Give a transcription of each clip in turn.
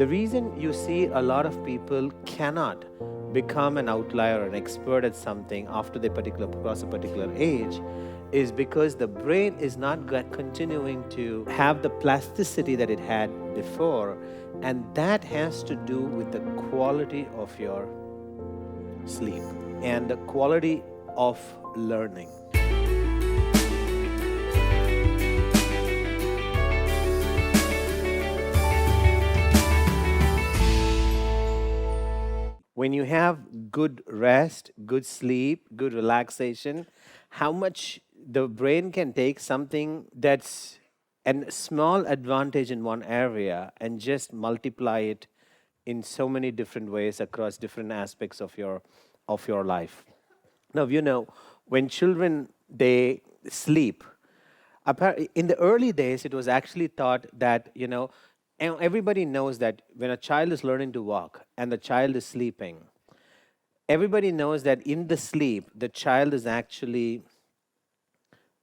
The reason you see a lot of people cannot become an outlier or an expert at something after they cross a particular age is because the brain is not continuing to have the plasticity that it had before, and that has to do with the quality of your sleep and the quality of learning. When you have good rest, good sleep, good relaxation, how much the brain can take something that's a small advantage in one area and just multiply it in so many different ways across different aspects of your life. Now, when children they sleep, in the early days, it was actually thought that, and everybody knows that when a child is learning to walk and the child is sleeping, everybody knows that in the sleep, the child is actually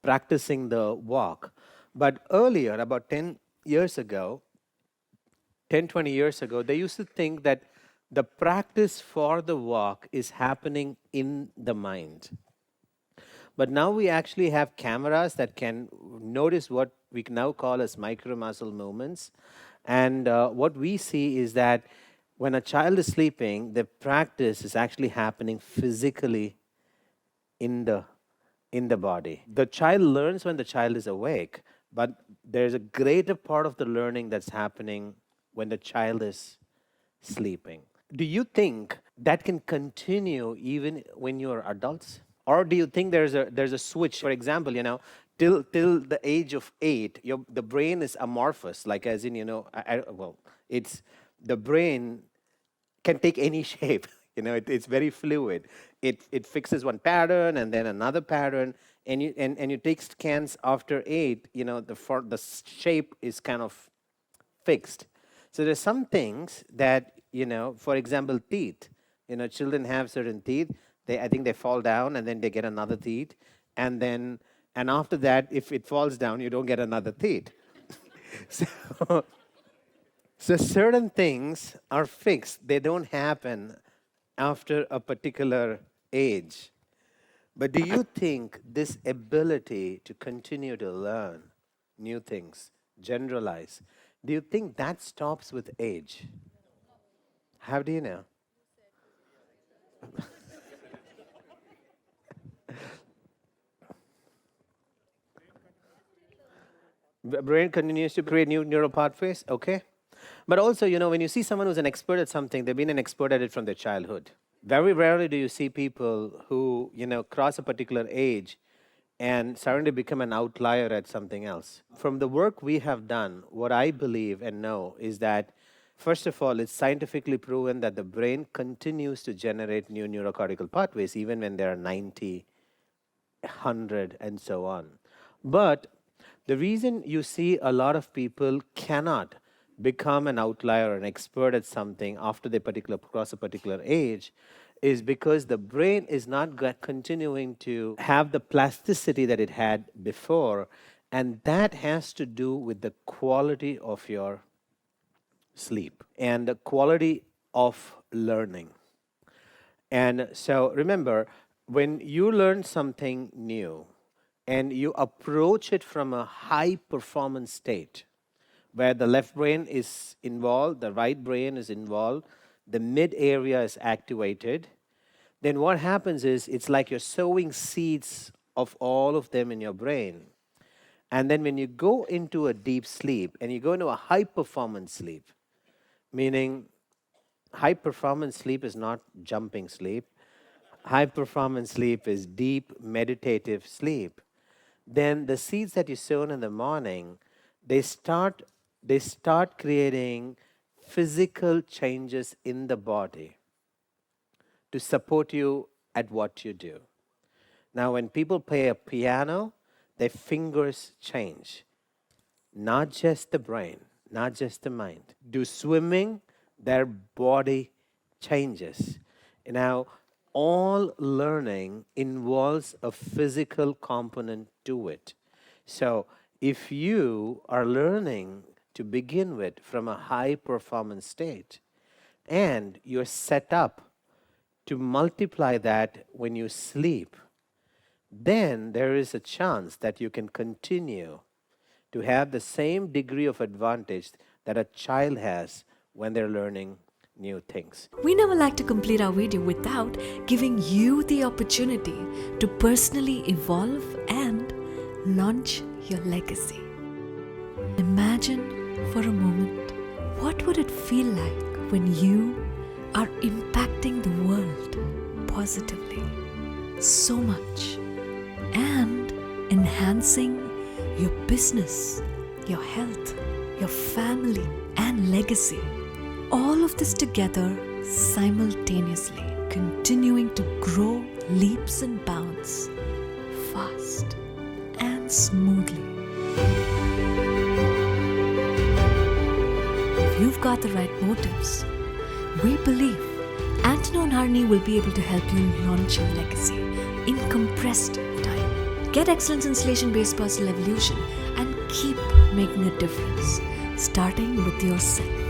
practicing the walk. But earlier, about 10 years ago, 10, 20 years ago, they used to think that the practice for the walk is happening in the mind. But now we actually have cameras that can notice what we now call as micro muscle movements. And what we see is that when a child is sleeping, the practice is actually happening physically in the body. The child learns when the child is awake, but there's a greater part of the learning that's happening when the child is sleeping. Do you think that can continue even when you're adults? Or do you think there's a switch? For example, till the age of 8, the brain is amorphous, like as in, it's the brain can take any shape. It's very fluid. It fixes one pattern and then another pattern, and you take scans after 8. The shape is kind of fixed. So there's some things that for example, teeth. Children have certain teeth. I think they fall down and then they get another teeth, and after that, if it falls down, you don't get another teeth. so, so certain things are fixed. They don't happen after a particular age. But do you think this ability to continue to learn new things, generalize, do you think that stops with age? How do you know? Brain continues to create new neural pathways, okay? But also, when you see someone who's an expert at something, they've been an expert at it from their childhood. Very rarely do you see people who, cross a particular age and suddenly become an outlier at something else. From the work we have done, what I believe and know is that, first of all, it's scientifically proven that the brain continues to generate new neurocortical pathways even when there are 90, 100, and so on. But the reason you see a lot of people cannot become an outlier or an expert at something after they cross a particular age is because the brain is not continuing to have the plasticity that it had before, and that has to do with the quality of your sleep and the quality of learning. And so remember, when you learn something new and you approach it from a high performance state, where the left brain is involved, the right brain is involved, the mid area is activated, then what happens is it's like you're sowing seeds of all of them in your brain. And then when you go into a deep sleep and you go into a high performance sleep, meaning high performance sleep is not jumping sleep, high performance sleep is deep meditative sleep, then the seeds that you sown in the morning, they start creating physical changes in the body to support you at what you do. Now, when people play a piano, their fingers change. Not just the brain, not just the mind. Do swimming, their body changes. Now, all learning involves a physical component to it. So, if you are learning to begin with from a high performance state, and you're set up to multiply that when you sleep, then there is a chance that you can continue to have the same degree of advantage that a child has when they're learning new things. We never like to complete our video without giving you the opportunity to personally evolve and launch your legacy. Imagine for a moment, what would it feel like when you are impacting the world positively so much and enhancing your business, your health, your family and legacy. All of this together simultaneously, continuing to grow leaps and bounds, fast and smoothly. If you've got the right motives, we believe Antano and Harini will be able to help you launch your legacy in compressed time. Get excellence in installation-based personal evolution and keep making a difference, starting with yourself.